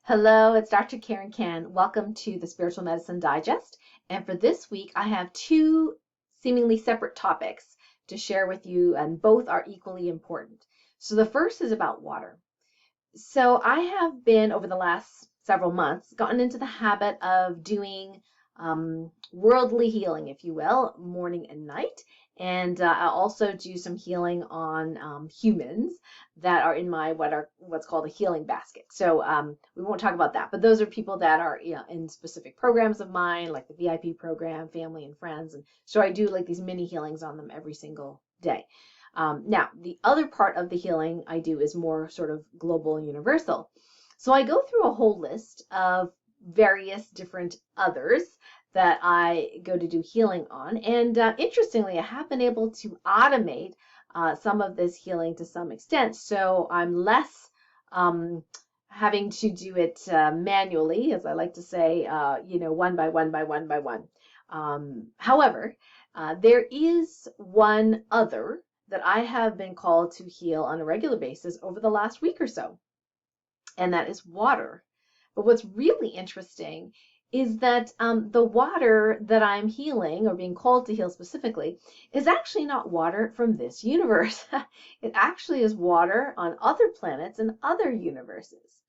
Hello, it's Dr. Karen Kan. Welcome to the Spiritual Medicine Digest. And for this week, I have two seemingly separate topics to share with you, and both are equally important. So the first is about water. So I have been, over the last several months, gotten into the habit of doing worldly healing, if you will, morning and night. And I also do some healing on humans that are in my what's called a healing basket. So we won't talk about that, but those are people that are in specific programs of mine, like the VIP program, family and friends. And so I do like these mini healings on them every single day. Now, the other part of the healing I do is more sort of global and universal. So I go through a whole list of various different others that I go to do healing on. And interestingly, I have been able to automate some of this healing to some extent. So I'm less having to do it manually, as I like to say, one by one by one by one. However, there is one other that I have been called to heal on a regular basis over the last week or so, and that is water. But what's really interesting is that the water that I'm healing, or being called to heal specifically, is actually not water from this universe. It actually is water on other planets and other universes.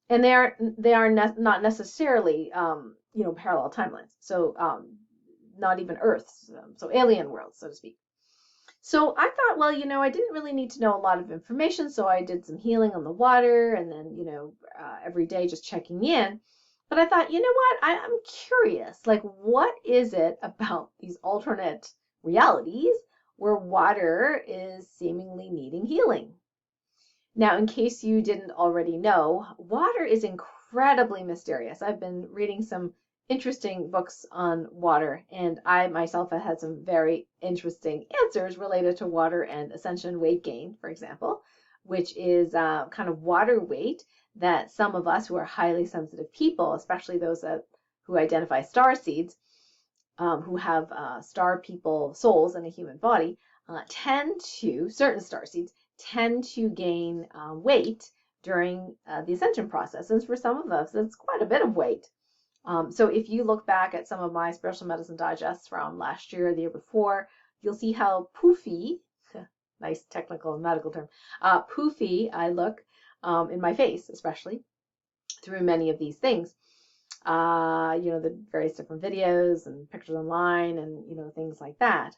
And they are not necessarily parallel timelines. So not even Earths, so alien worlds, so to speak. So I thought, well, I didn't really need to know a lot of information, so I did some healing on the water, and then, every day just checking in. But I thought, you know what? I'm curious, like, what is it about these alternate realities where water is seemingly needing healing? Now, in case you didn't already know, water is incredibly mysterious. I've been reading some interesting books on water, and I myself have had some very interesting answers related to water and ascension weight gain, for example, which is kind of water weight that some of us who are highly sensitive people, especially those who identify starseeds, who have star people souls in a human body, certain starseeds tend to gain weight during the ascension process. And for some of us, it's quite a bit of weight. So if you look back at some of my Spiritual Medicine Digests from last year, the year before, you'll see how poofy, nice technical medical term, poofy I look in my face, especially through many of these things. The various different videos and pictures online and, things like that.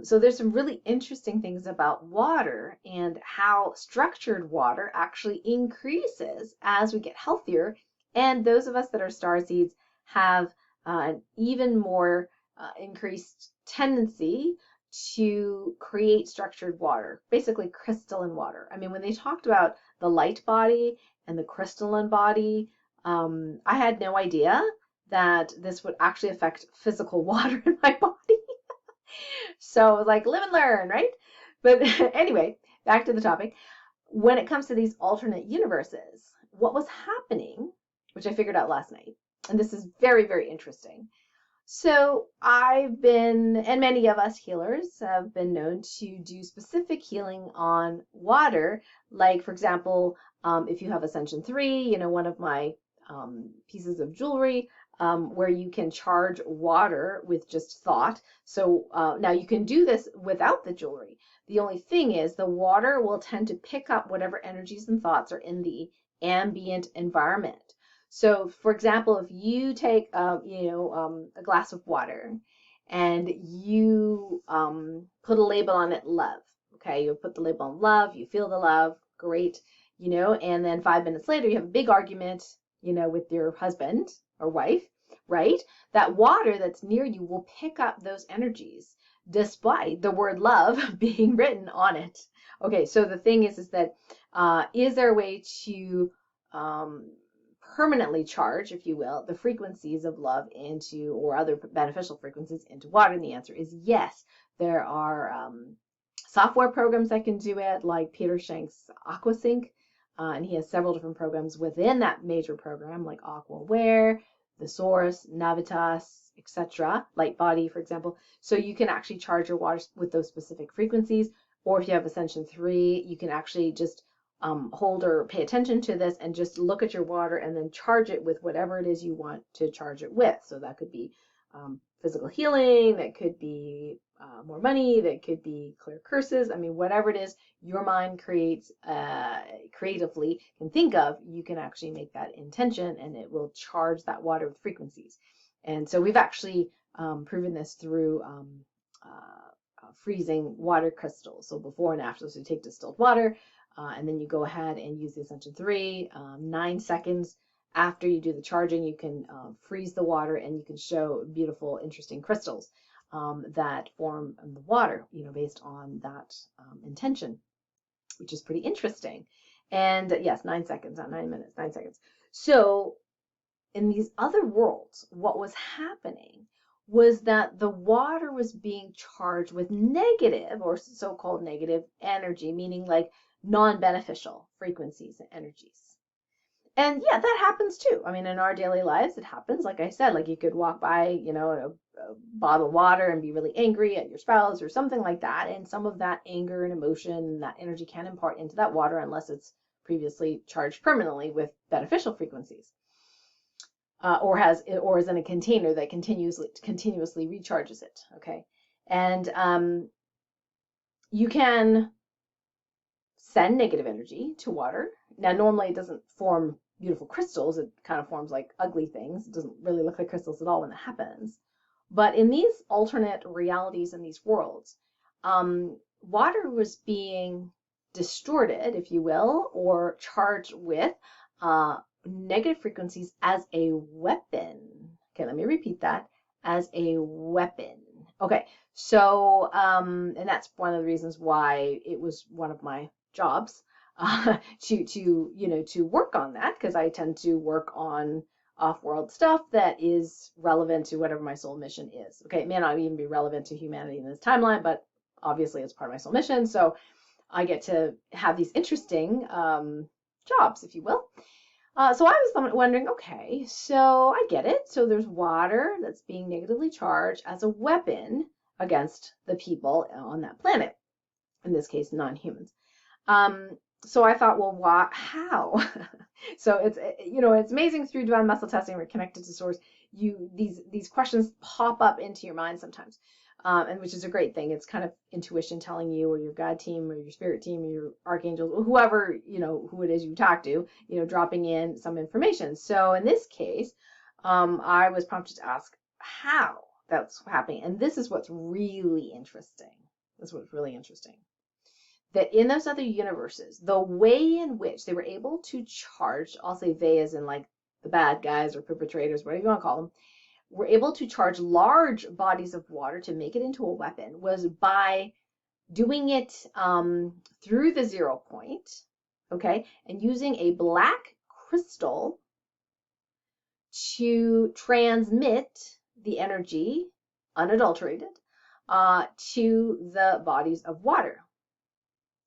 So there's some really interesting things about water and how structured water actually increases as we get healthier. And those of us that are starseeds have an even more increased tendency to create structured water, basically crystalline water. I mean, when they talked about the light body and the crystalline body, I had no idea that this would actually affect physical water in my body. So like live and learn, right? But anyway, back to the topic. When it comes to these alternate universes, what was happening, which I figured out last night, and this is very, very interesting. So I've been, and many of us healers have been known to do specific healing on water. Like, for example, if you have Ascension 3, one of my pieces of jewelry where you can charge water with just thought. So now you can do this without the jewelry. The only thing is the water will tend to pick up whatever energies and thoughts are in the ambient environment. So, for example, if you take a glass of water and you put a label on it, love. Okay, you put the label on love, you feel the love, great, and then 5 minutes later you have a big argument, with your husband or wife, right? That water that's near you will pick up those energies despite the word love being written on it. Okay, so the thing is that is there a way to permanently charge, if you will, the frequencies of love into, or other beneficial frequencies into water? And the answer is yes. There are software programs that can do it, like Peter Shank's AquaSync, and he has several different programs within that major program, like AquaWare, The Source, Navitas, etc., Light Body, for example. So you can actually charge your water with those specific frequencies, or if you have Ascension 3, you can actually just hold or pay attention to this and just look at your water and then charge it with whatever it is you want to charge it with. So that could be physical healing, that could be more money, that could be clear curses. I mean, whatever it is your mind creates creatively can think of, you can actually make that intention and it will charge that water with frequencies. And so we've actually proven this through freezing water crystals. So before and after, so you take distilled water, and then you go ahead and use the Ascension 3. 9 seconds after you do the charging, you can freeze the water and you can show beautiful, interesting crystals that form in the water, based on that intention, which is pretty interesting. And yes, 9 seconds, not 9 minutes, 9 seconds. So in these other worlds, what was happening was that the water was being charged with negative or so-called negative energy, meaning like non-beneficial frequencies and energies. And yeah, that happens too. I mean, in our daily lives, it happens. Like I said, like you could walk by, a bottle of water and be really angry at your spouse or something like that. And some of that anger and emotion and that energy can impart into that water unless it's previously charged permanently with beneficial frequencies. Or is in a container that continuously recharges it. Okay. And you can send negative energy to water. Now, normally it doesn't form beautiful crystals. It kind of forms like ugly things. It doesn't really look like crystals at all when that happens. But in these alternate realities in these worlds, water was being distorted, if you will, or charged with negative frequencies as a weapon. Okay, let me repeat that. As a weapon. Okay, so, and that's one of the reasons why it was one of my jobs to work on that, because I tend to work on off-world stuff that is relevant to whatever my soul mission is. Okay, it may not even be relevant to humanity in this timeline, but obviously it's part of my soul mission, so I get to have these interesting jobs, if you will. So I was wondering, okay, so I get it. So there's water that's being negatively charged as a weapon against the people on that planet, in this case, non-humans. So I thought, well, how? So it's amazing through divine muscle testing, we're connected to source. These questions pop up into your mind sometimes, and which is a great thing. It's kind of intuition telling you, or your God team, or your spirit team, or your archangels, whoever, who it is you talk to, dropping in some information. So in this case, I was prompted to ask how that's happening. And this is what's really interesting. That in those other universes, the way in which they were able to charge, I'll say they as in like the bad guys or perpetrators, whatever you want to call them, were able to charge large bodies of water to make it into a weapon was by doing it through the 0 point, okay, and using a black crystal to transmit the energy, unadulterated, to the bodies of water.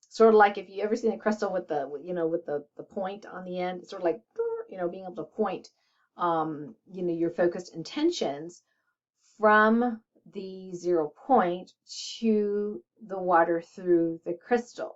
Sort of like if you ever seen a crystal with the point on the end, it's sort of like, being able to point, your focused intentions from the 0 point to the water through the crystal.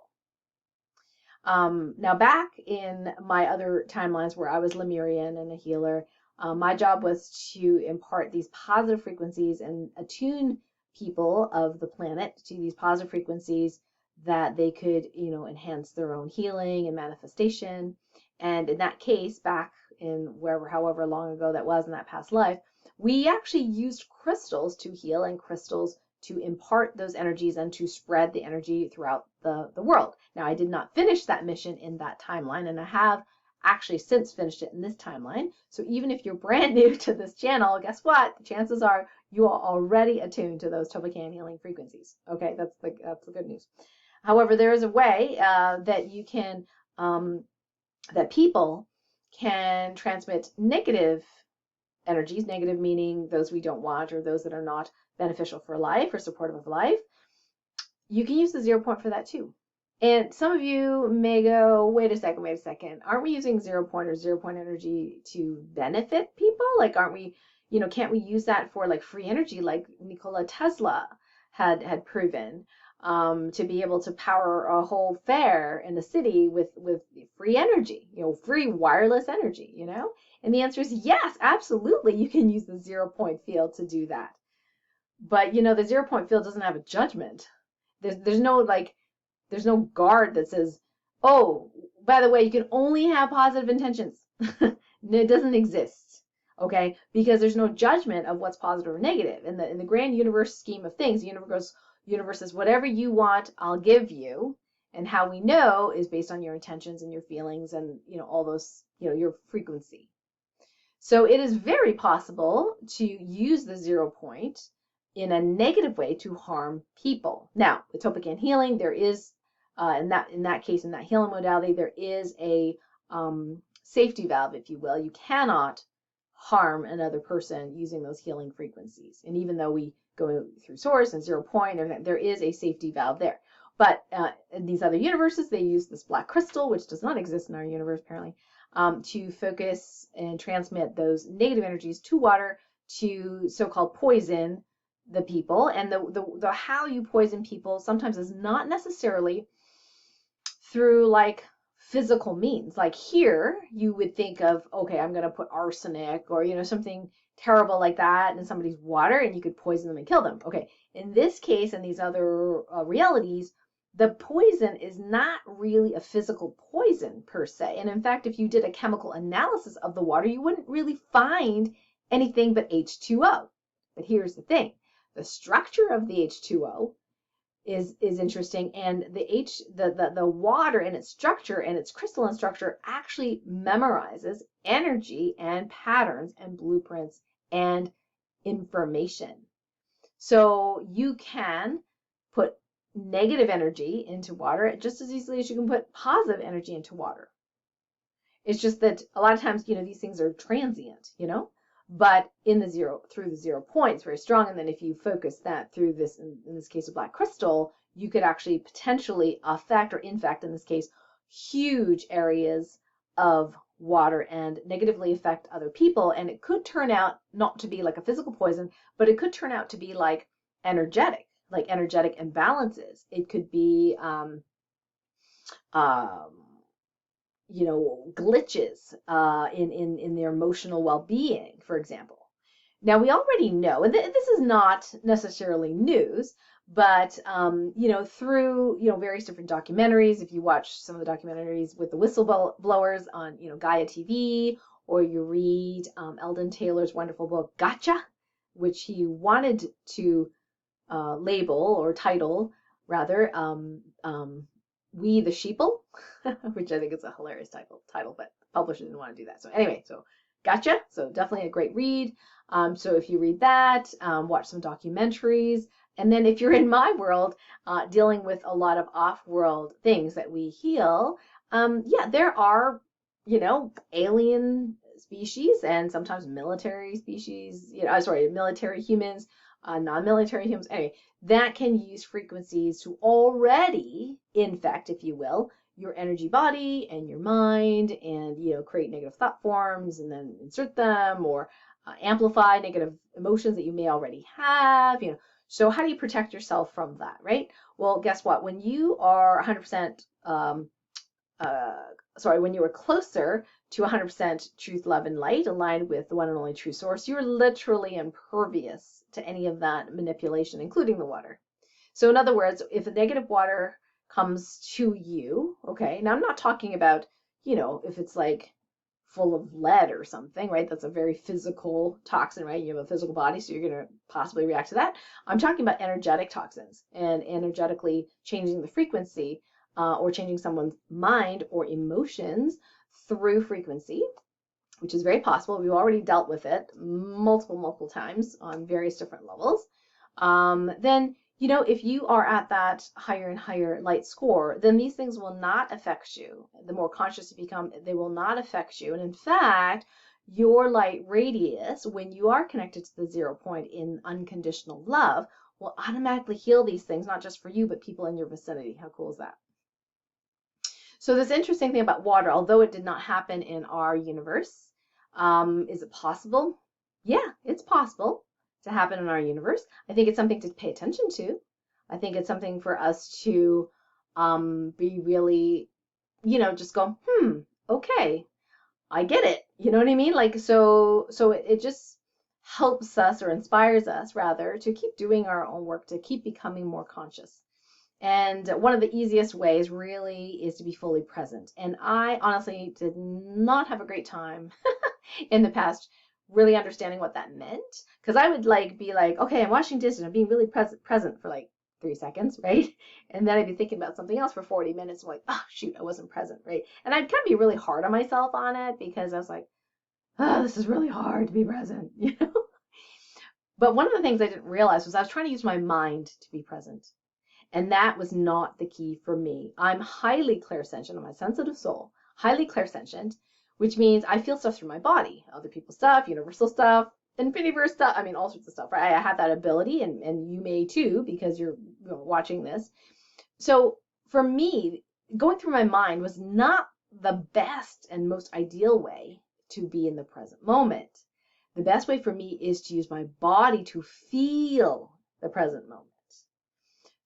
Now back in my other timelines where I was Lemurian and a healer, my job was to impart these positive frequencies and attune people of the planet to these positive frequencies that they could, enhance their own healing and manifestation. And in that case, back in however long ago that was in that past life, we actually used crystals to heal and crystals to impart those energies and to spread the energy throughout the world. Now, I did not finish that mission in that timeline, and I have actually since finished it in this timeline. So even if you're brand new to this channel, guess what? The chances are you are already attuned to those TOLPAKAN healing frequencies. Okay, that's the good news. However, there is a way that you can, that people can transmit negative energies, negative meaning those we don't want or those that are not beneficial for life or supportive of life. You can use the 0 point for that too. And some of you may go, wait a second, aren't we using 0 point or 0 point energy to benefit people? Like, aren't we, can't we use that for like free energy like Nikola Tesla had proven? to be able to power a whole fair in the city with free energy, free wireless energy, And the answer is yes, absolutely. You can use the 0-point field to do that. But, the 0-point field doesn't have a judgment. There's no guard that says, oh, by the way, you can only have positive intentions. It doesn't exist, okay? Because there's no judgment of what's positive or negative. In the grand universe scheme of things, the universe says, whatever you want, I'll give you. And how we know is based on your intentions and your feelings and, all those, your frequency. So it is very possible to use the 0-point in a negative way to harm people. Now, with TOLPAKAN healing, there is, in that case, in that healing modality, there is a safety valve, if you will. You cannot harm another person using those healing frequencies. And even though we go through source and 0-point, there is a safety valve there. But in these other universes, they use this black crystal, which does not exist in our universe, apparently, to focus and transmit those negative energies to water to so-called poison the people. And the how you poison people sometimes is not necessarily through like physical means. Like here, you would think of, okay, I'm going to put arsenic or, something terrible like that in somebody's water and you could poison them and kill them. Okay, in this case and these other realities, the poison is not really a physical poison per se. And in fact, if you did a chemical analysis of the water, you wouldn't really find anything but H2O. But here's the thing. The structure of the H2O is interesting, and the water and its structure and its crystalline structure actually memorizes energy and patterns and blueprints and information. So you can put negative energy into water just as easily as you can put positive energy into water. It's just that a lot of times, these things are transient, but through the 0-point, it's very strong. And then if you focus that through this, in this case of black crystal, you could actually potentially affect, or in fact, in this case, huge areas of water and negatively affect other people. And it could turn out not to be like a physical poison, but it could turn out to be like energetic imbalances. It could be, glitches in their emotional well-being, for example. Now, we already know, and this is not necessarily news, but, through, various different documentaries, if you watch some of the documentaries with the whistleblowers on, Gaia TV, or you read Eldon Taylor's wonderful book, Gotcha, which he wanted to label or title, rather, We the Sheeple, which I think is a hilarious title, but the publisher didn't want to do that. So anyway, so Gotcha. So definitely a great read. So if you read that, watch some documentaries, and then if you're in my world, dealing with a lot of off-world things that we heal, there are, alien species and sometimes military species, military humans, non-military humans, anyway, that can use frequencies to already infect, if you will, your energy body and your mind, and create negative thought forms and then insert them, or amplify negative emotions that you may already have. So how do you protect yourself from that, right? Well, guess what? When you are 100% when you are closer to 100% truth, love, and light, aligned with the one and only true source, you're literally impervious to any of that manipulation, including the water. So in other words, if the negative water comes to you, okay, now I'm not talking about, if it's like full of lead or something, right? That's a very physical toxin, right? You have a physical body, so you're going to possibly react to that. I'm talking about energetic toxins and energetically changing the frequency, or changing someone's mind or emotions through frequency, which is very possible. We've already dealt with it multiple times on various different levels. Then, if you are at that higher and higher light score, then these things will not affect you. The more conscious you become, they will not affect you. And in fact, your light radius, when you are connected to the 0-point in unconditional love, will automatically heal these things, not just for you, but people in your vicinity. How cool is that? So this interesting thing about water, although it did not happen in our universe, is it possible? Yeah, it's possible to happen in our universe. I think it's something to pay attention to. I think it's something for us to be really, just go, okay, I get it. You know what I mean? Like, so it just helps us, or inspires us rather, to keep doing our own work, to keep becoming more conscious. And one of the easiest ways really is to be fully present. And I honestly did not have a great time in the past really understanding what that meant. Because I would be like, okay, I'm washing dishes, I'm being really present for like 3 seconds, right? And then I'd be thinking about something else for 40 minutes. I'm like, oh shoot, I wasn't present, right? And I'd kind of be really hard on myself on it, because I was like, oh, this is really hard to be present, you know? But one of the things I didn't realize was I was trying to use my mind to be present. And that was not the key for me. I'm highly clairsentient. I'm a sensitive soul, highly clairsentient, which means I feel stuff through my body, other people's stuff, universal stuff, infiniverse stuff. I mean, all sorts of stuff, right? I have that ability, and you may too, because you're watching this. So for me, going through my mind was not the best and most ideal way to be in the present moment. The best way for me is to use my body to feel the present moment.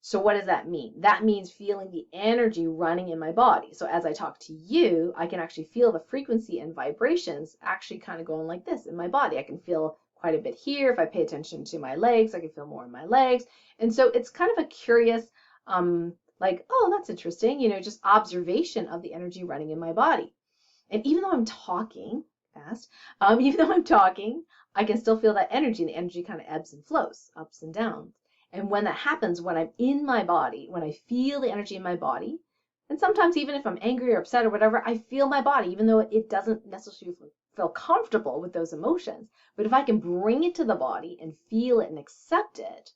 So what does that mean? That means feeling the energy running in my body. So as I talk to you, I can actually feel the frequency and vibrations actually kind of going like this in my body. I can feel quite a bit here. If I pay attention to my legs, I can feel more in my legs. And so it's kind of a curious, oh, that's interesting, just observation of the energy running in my body. And even though I'm talking fast, even though I'm talking, I can still feel that energy, and the energy kind of ebbs and flows, ups and downs. And when that happens, when I'm in my body, when I feel the energy in my body, and sometimes even if I'm angry or upset or whatever, I feel my body, even though it doesn't necessarily feel comfortable with those emotions. But if I can bring it to the body and feel it and accept it,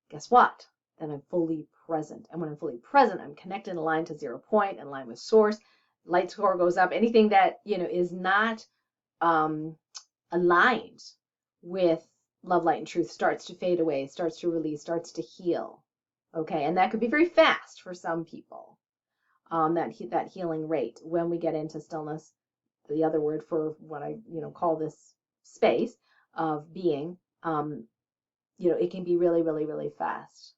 guess what? Then I'm fully present. And when I'm fully present, I'm connected and aligned to 0 point, in line with source. Light score goes up. Anything that, is not aligned with love, light, and truth starts to fade away, starts to release, starts to heal. Okay, and that could be very fast for some people. That healing rate when we get into stillness, the other word for what I call this space of being, it can be really, really, really fast.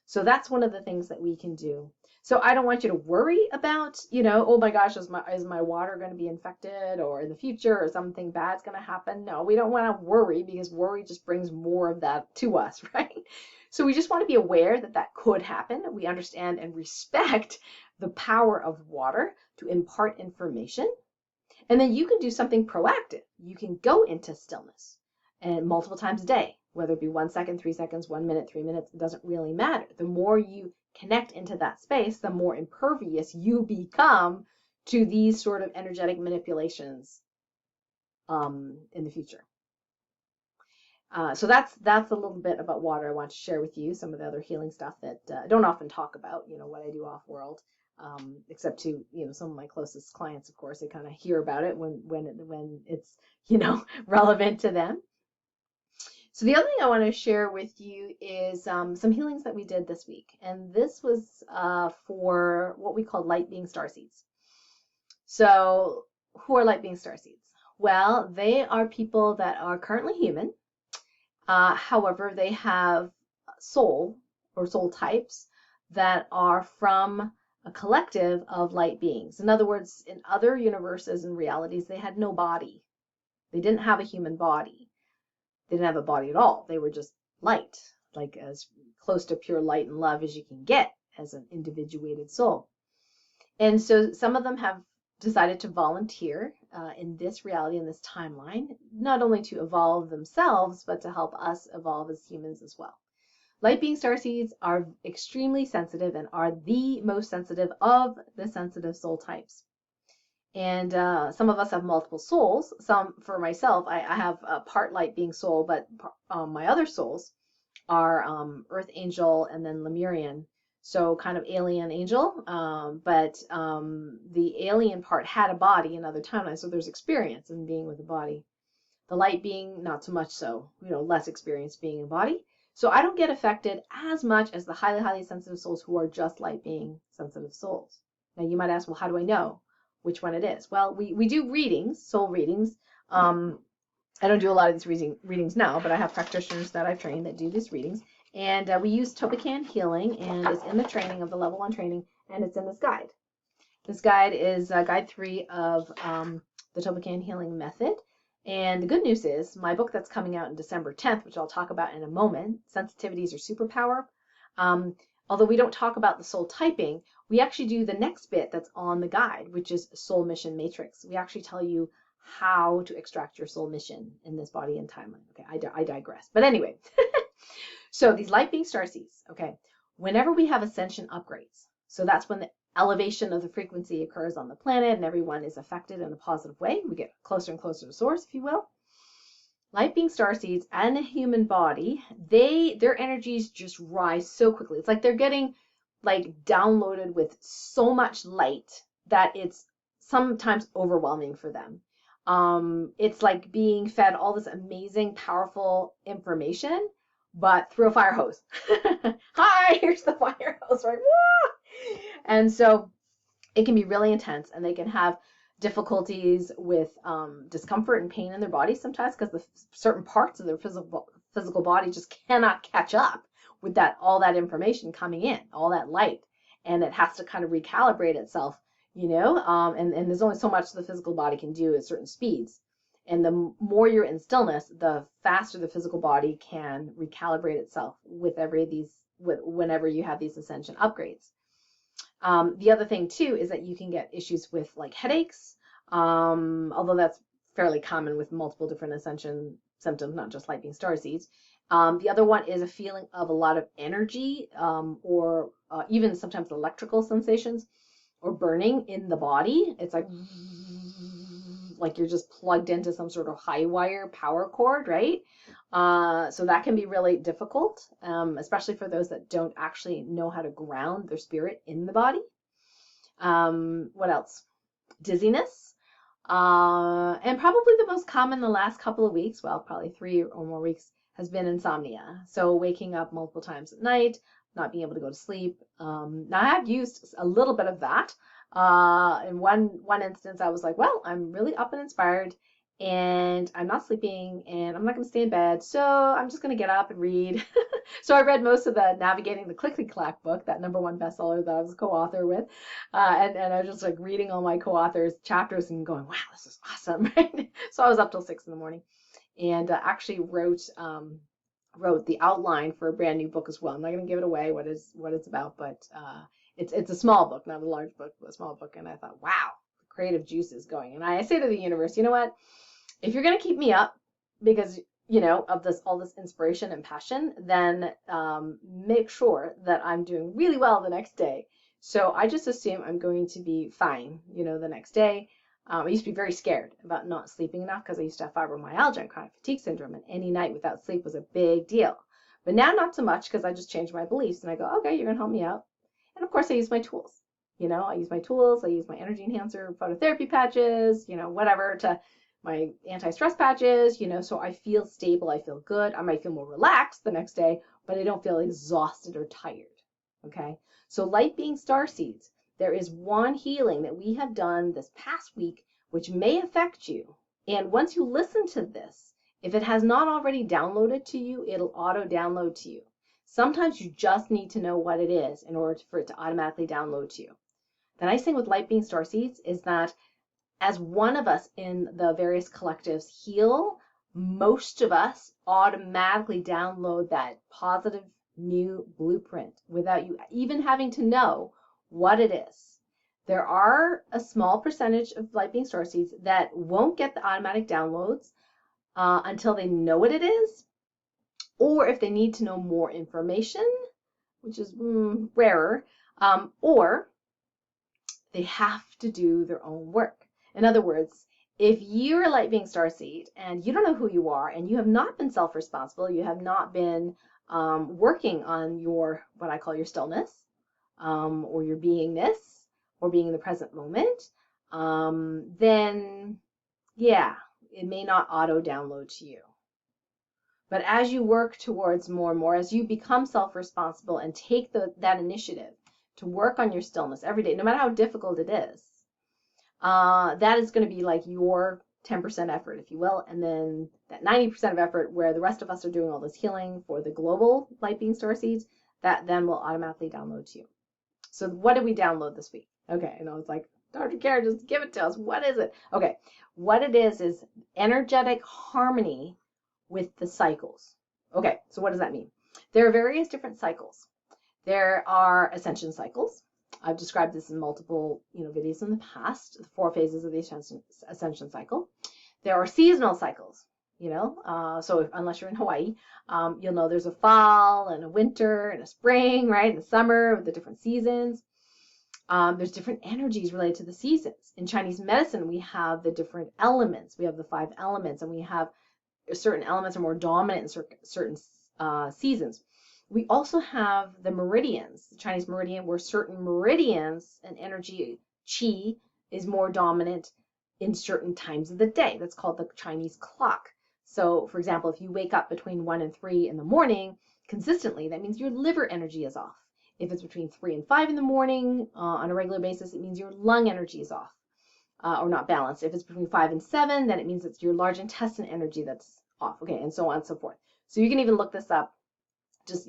So that's one of the things that we can do. So I don't want you to worry about, oh my gosh, is my water going to be infected, or in the future, or something bad's going to happen? No, we don't want to worry, because worry just brings more of that to us, right? So we just want to be aware that that could happen. We understand and respect the power of water to impart information. And then you can do something proactive. You can go into stillness and multiple times a day, whether it be 1 second, 3 seconds, 1 minute, 3 minutes, it doesn't really matter. The more you connect into that space, the more impervious you become to these sort of energetic manipulations in the future. So that's a little bit about water. I want to share with you some of the other healing stuff that I don't often talk about, what I do off world, except to, some of my closest clients, of course. They kind of hear about it when it's, relevant to them. So the other thing I want to share with you is some healings that we did this week. And this was for what we call light being starseeds. So who are light being starseeds? Well, they are people that are currently human. However, they have soul or soul types that are from a collective of light beings. In other words, in other universes and realities, they had no body. They didn't have a human body. They didn't have a body at all. They were just light, like as close to pure light and love as you can get as an individuated soul. And so some of them have decided to volunteer in this reality, in this timeline, not only to evolve themselves, but to help us evolve as humans as well. Light being starseeds are extremely sensitive and are the most sensitive of the sensitive soul types. And some of us have multiple souls. Some, for myself, I have a part light being soul, but my other souls are Earth Angel and then Lemurian. So kind of alien angel, but the alien part had a body in other timelines, so there's experience in being with a body. The light being, not so much so, less experience being in a body. So I don't get affected as much as the highly, highly sensitive souls who are just light being sensitive souls. Now you might ask, well, how do I know which one it is? Well, we do readings, soul readings. I don't do a lot of these readings now, but I have practitioners that I've trained that do these readings. And we use TOLPAKAN Healing, and it's in the training of the level 1 training, and it's in this guide. This guide is guide 3 of the TOLPAKAN Healing Method. And the good news is my book that's coming out in December 10th, which I'll talk about in a moment, Sensitivities or Superpower. Although we don't talk about the soul typing, we actually do the next bit that's on the guide, which is Soul Mission Matrix. We actually tell you how to extract your soul mission in this body and timeline. Okay, I digress. But anyway, so these light being starseeds, okay, whenever we have ascension upgrades, so that's when the elevation of the frequency occurs on the planet and everyone is affected in a positive way. We get closer and closer to source, if you will. Light being starseeds and a human body, their energies just rise so quickly. It's like they're getting like downloaded with so much light that it's sometimes overwhelming for them. It's like being fed all this amazing, powerful information, but through a fire hose. Hi, here's the fire hose, right? Woo! And so it can be really intense, and they can have difficulties with discomfort and pain in their bodies sometimes because the certain parts of their physical body just cannot catch up with all that information coming in, all that light, and it has to kind of recalibrate itself, and there's only so much the physical body can do at certain speeds. And the more you're in stillness, the faster the physical body can recalibrate itself whenever you have these ascension upgrades. The other thing too is that you can get issues with like headaches, although that's fairly common with multiple different ascension symptoms, not just light being starseeds. The other one is a feeling of a lot of energy, or even sometimes electrical sensations or burning in the body. It's like you're just plugged into some sort of high wire power cord, right? So that can be really difficult, especially for those that don't actually know how to ground their spirit in the body. What else? Dizziness. And probably the most common the last couple of weeks, well, probably 3 or more weeks, has been insomnia. So waking up multiple times at night, not being able to go to sleep. Now I have used a little bit of that. In one instance, I was like, well, I'm really up and inspired, and I'm not sleeping, and I'm not going to stay in bed, so I'm just going to get up and read. So I read most of the Navigating the Clickety-Clack book, that #1 bestseller that I was co-author with, and I was just like reading all my co-authors' chapters and going, wow, this is awesome, right? So I was up till 6 in the morning, and actually wrote the outline for a brand new book as well. I'm not going to give it away what it's about, but it's a small book, not a large book, but a small book. And I thought, wow, the creative juice is going. And I say to the universe, you know what? If you're going to keep me up because, of all this inspiration and passion, then make sure that I'm doing really well the next day. So I just assume I'm going to be fine, the next day. I used to be very scared about not sleeping enough because I used to have fibromyalgia and chronic fatigue syndrome, and any night without sleep was a big deal. But now not so much because I just changed my beliefs and I go, okay, you're going to help me out. And of course I use my tools. I use my tools. I use my energy enhancer phototherapy patches, whatever, to my anti-stress patches, so I feel stable. I feel good. I might feel more relaxed the next day, but I don't feel exhausted or tired. Okay. So light being starseeds, there is one healing that we have done this past week, which may affect you. And once you listen to this, if it has not already downloaded to you, it'll auto download to you. Sometimes you just need to know what it is in order for it to automatically download to you. The nice thing with light being starseeds is that as one of us in the various collectives heal, most of us automatically download that positive new blueprint without you even having to know what it is. There are a small percentage of light being starseeds that won't get the automatic downloads until they know what it is, or if they need to know more information, which is rarer, or they have to do their own work. In other words, if you're a light being starseed and you don't know who you are and you have not been self-responsible, you have not been working on what I call your stillness, or your beingness, or being in the present moment, then yeah, it may not auto download to you. But as you work towards more and more, as you become self-responsible and take that initiative to work on your stillness every day, no matter how difficult it is, that is going to be like your 10% effort, if you will, and then that 90% of effort where the rest of us are doing all this healing for the global light being starseeds, that then will automatically download to you. So what did we download this week? Okay, I know it's like, Dr. Karen, just give it to us. What is it? Okay, what it is energetic harmony with the cycles. Okay, so what does that mean? There are various different cycles. There are ascension cycles. I've described this in multiple videos in the past, the 4 phases of the ascension cycle. There are seasonal cycles, so unless you're in Hawaii, you'll know there's a fall and a winter and a spring, right? And a summer with the different seasons. There's different energies related to the seasons. In Chinese medicine, we have the different elements. We have the 5 elements, and we have certain elements are more dominant in certain seasons. We also have the meridians, the Chinese meridian, where certain meridians and energy, qi, is more dominant in certain times of the day. That's called the Chinese clock. So, for example, if you wake up between 1 and 3 in the morning consistently, that means your liver energy is off. If it's between 3 and 5 in the morning on a regular basis, it means your lung energy is off or not balanced. If it's between 5 and 7, then it means it's your large intestine energy that's off. Okay, and so on and so forth. So you can even look this up. Just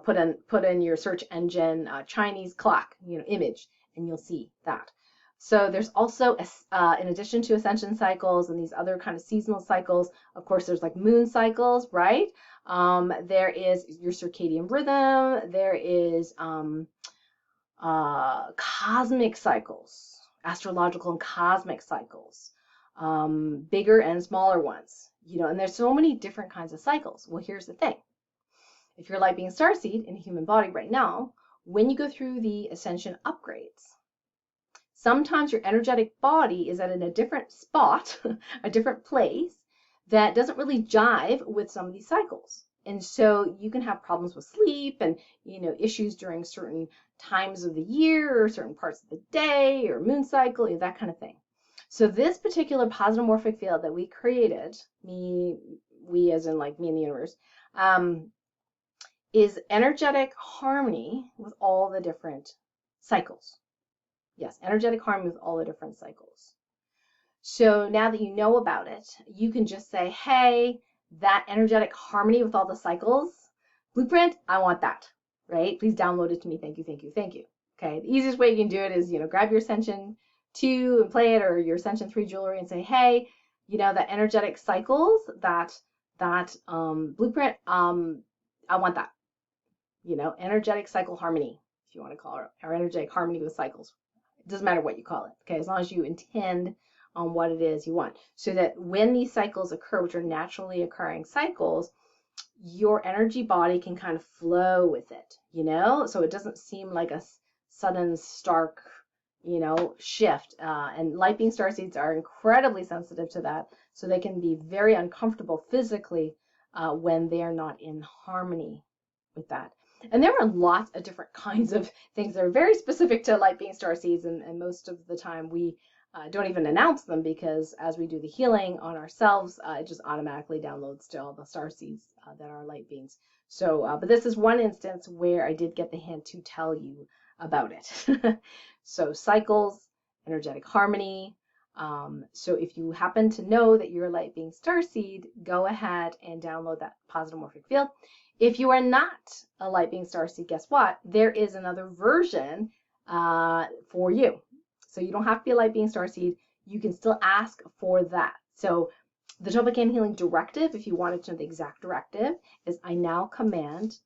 put in your search engine Chinese clock image, and you'll see that. So there's also in addition to ascension cycles and these other kind of seasonal cycles, of course there's like moon cycles, right? There is your circadian rhythm. There is cosmic cycles, astrological and cosmic cycles, bigger and smaller ones, and there's so many different kinds of cycles. Well, here's the thing. If you're a light being starseed in a human body right now, when you go through the ascension upgrades, sometimes your energetic body is at a different spot, a different place that doesn't really jive with some of these cycles. And so you can have problems with sleep and issues during certain times of the year or certain parts of the day or moon cycle, that kind of thing. So this particular positive morphic field that we created, we as in like me and the universe, is energetic harmony with all the different cycles. Yes, energetic harmony with all the different cycles. So now that you know about it, you can just say, hey, that energetic harmony with all the cycles blueprint, I want that, right? Please download it to me. Thank you, thank you, thank you. Okay, the easiest way you can do it is, grab your Ascension 2 and play it, or your Ascension 3 jewelry and say, hey, that energetic cycles, that blueprint, I want that. Energetic cycle harmony, if you want to call it, or energetic harmony with cycles. It doesn't matter what you call it, okay, as long as you intend on what it is you want. So that when these cycles occur, which are naturally occurring cycles, your energy body can kind of flow with it, so it doesn't seem like a sudden, stark, shift. And light being starseeds are incredibly sensitive to that, so they can be very uncomfortable physically when they're not in harmony with that. And there are lots of different kinds of things that are very specific to light being starseeds, and most of the time we don't even announce them, because as we do the healing on ourselves, it just automatically downloads to all the starseeds that are light beings. So, but this is one instance where I did get the hint to tell you about it. So cycles, energetic harmony. So if you happen to know that you're a light being starseed, go ahead and download that positive morphic field. If you are not a light being starseed, guess what? There is another version for you. So you don't have to be a light being starseed. You can still ask for that. So the TOLPAKAN Healing Directive, if you wanted to know the exact directive, is I now command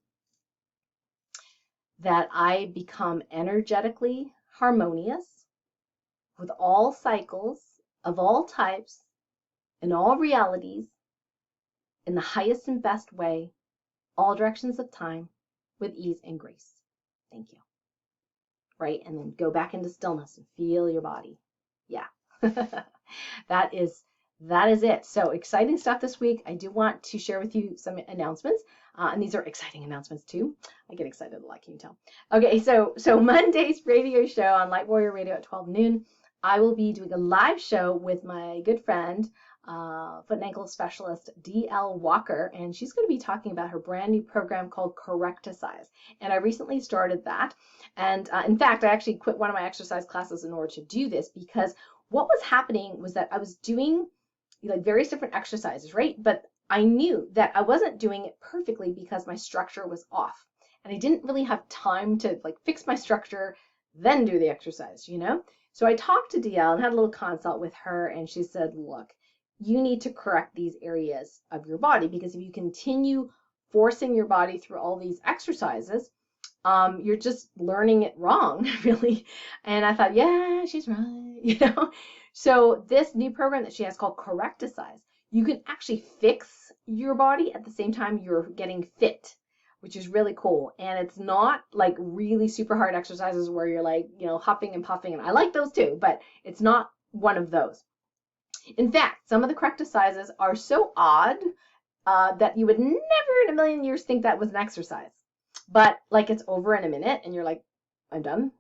that I become energetically harmonious with all cycles of all types in all realities in the highest and best way, all directions of time, with ease and grace. Thank you. Right? And then go back into stillness and feel your body. Yeah. That is it. So exciting stuff this week. I do want to share with you some announcements. And these are exciting announcements too. I get excited a lot, can you tell? Okay, so Monday's radio show on Light Warrior Radio at 12 noon. I will be doing a live show with my good friend, foot and ankle specialist DL Walker, and she's going to be talking about her brand new program called Correcticize. And I recently started that. And in fact, I actually quit one of my exercise classes in order to do this, because what was happening was that I was doing like various different exercises, right? But I knew that I wasn't doing it perfectly because my structure was off. And I didn't really have time to like fix my structure, then do the exercise, you know? So I talked to DL and had a little consult with her, and she said, look, you need to correct these areas of your body, because if you continue forcing your body through all these exercises, you're just learning it wrong, really. And I thought, yeah, she's right, you know? So this new program that she has called Correcticize, you can actually fix your body at the same time you're getting fit, which is really cool. And it's not like really super hard exercises where you're like, you know, huffing and puffing. And I like those too, but it's not one of those. In fact, some of the Correcticises are so odd that you would never in a million years think that was an exercise. But like it's over in a minute and you're like, I'm done.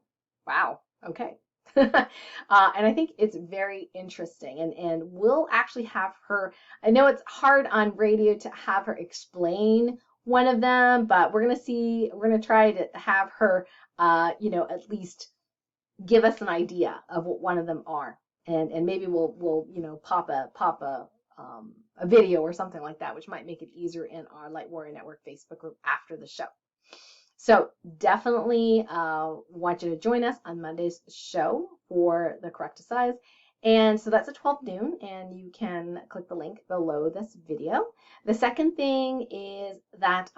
Wow. Okay. And I think it's very interesting. And we'll actually have her, I know it's hard on radio to have her explain one of them, but we're going to try to have her, you know, at least give us an idea of what one of them are. And maybe we'll, you know, pop a video or something like that, which might make it easier in our Light Warrior Network Facebook group after the show. So definitely want you to join us on Monday's show for the Correcticize. And so that's at 12 noon, and you can click the link below this video. The second thing is that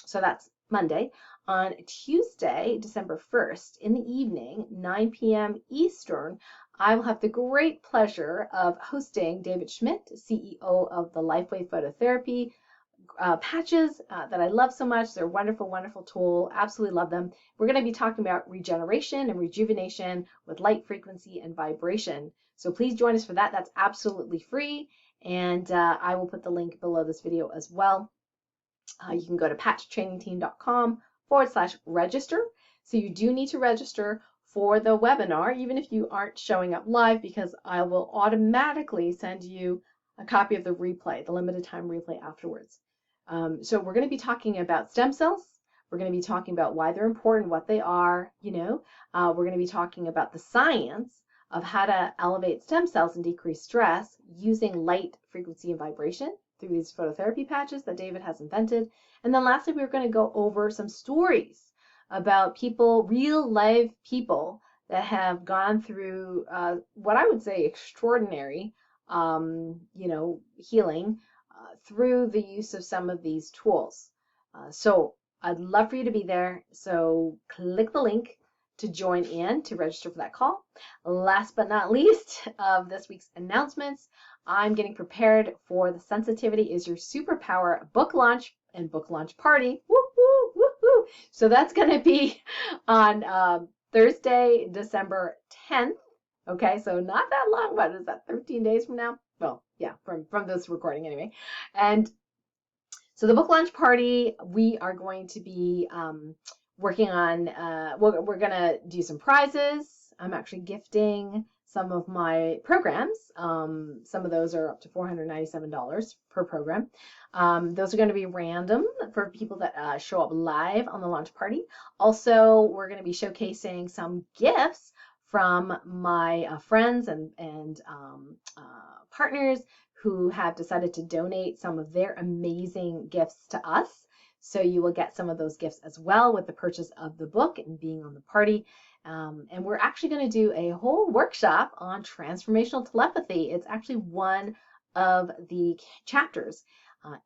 so that's Monday. On Tuesday, December 1st, in the evening, 9 p.m. Eastern, I will have the great pleasure of hosting David Schmidt, CEO of the Lifeway Phototherapy patches that I love so much. They're a wonderful, wonderful tool. Absolutely love them. We're going to be talking about regeneration and rejuvenation with light, frequency, and vibration. So please join us for that. That's absolutely free. And I will put the link below this video as well. You can go to patchtrainingteam.com/register. So you do need to register for the webinar, even if you aren't showing up live, because I will automatically send you a copy of the replay, the limited time replay afterwards. So we're going to be talking about stem cells. We're going to be talking about why they're important, what they are, you know. We're going to be talking about the science of how to elevate stem cells and decrease stress using light, frequency, and vibration through these phototherapy patches that David has invented. And then lastly, we're going to go over some stories about people, real live people that have gone through what I would say extraordinary, you know, healing through the use of some of these tools. So I'd love for you to be there. So click the link to join in to register for that call. Last but not least of this week's announcements, I'm getting prepared for the Sensitivity is Your Superpower book launch and book launch party. Woo-hoo, woo-hoo. So that's going to be on Thursday, December 10th. Okay, so not that long. What is that, 13 days from now? Well, yeah, from this recording anyway. And so the book launch party, we are going to be working on, we're going to do some prizes. I'm actually gifting some of my programs. Some of those are up to $497 per program. Those are going to be random for people that show up live on the launch party. Also, we're going to be showcasing some gifts from my friends and partners who have decided to donate some of their amazing gifts to us. So you will get some of those gifts as well with the purchase of the book and being on the party. And we're actually going to do a whole workshop on transformational telepathy. It's actually one of the chapters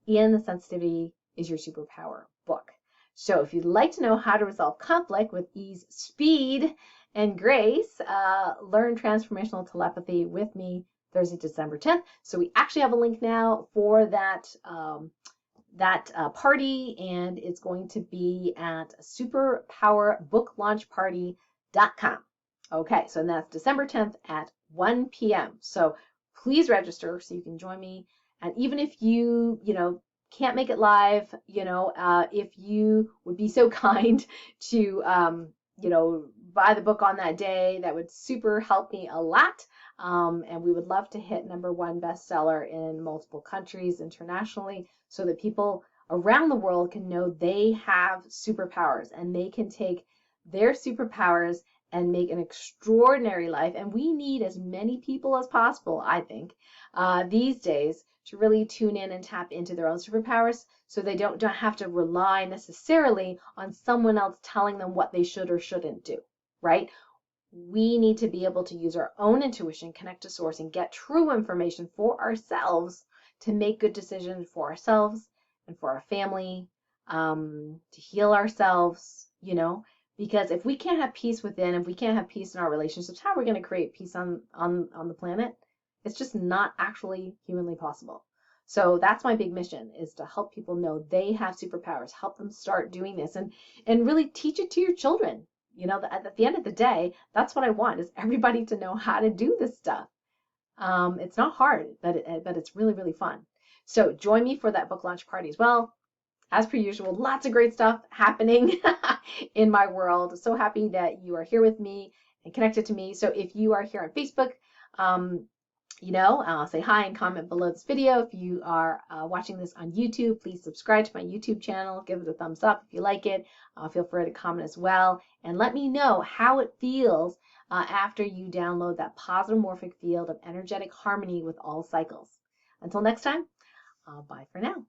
in the Sensitivity is Your Superpower book. So if you'd like to know how to resolve conflict with ease, speed, and grace, learn transformational telepathy with me Thursday, December 10th. So we actually have a link now for that party, and it's going to be at superpowerbook.launchparty.com. Okay, so that's December 10th at 1 p.m. So please register so you can join me. And even if you can't make it live, if you would be so kind to, buy the book on that day. That would super help me a lot. And we would love to hit #1 bestseller in multiple countries internationally so that people around the world can know they have superpowers and they can take their superpowers and make an extraordinary life. And we need as many people as possible, I think, these days to really tune in and tap into their own superpowers so they don't have to rely necessarily on someone else telling them what they should or shouldn't do, right? We need to be able to use our own intuition, connect to source, and get true information for ourselves to make good decisions for ourselves and for our family, to heal ourselves, because if we can't have peace within, if we can't have peace in our relationships, how are we going to create peace on the planet? It's just not actually humanly possible. So that's my big mission, is to help people know they have superpowers, help them start doing this, and really teach it to your children. At the end of the day, that's what I want, is everybody to know how to do this stuff. It's not hard, but it's really, really fun. So join me for that book launch party as well. As per usual, lots of great stuff happening in my world. So happy that you are here with me and connected to me. So if you are here on Facebook, say hi and comment below this video. If you are watching this on YouTube, please subscribe to my YouTube channel. Give it a thumbs up if you like it. Feel free to comment as well. And let me know how it feels after you download that positive morphic field of energetic harmony with all cycles. Until next time, bye for now.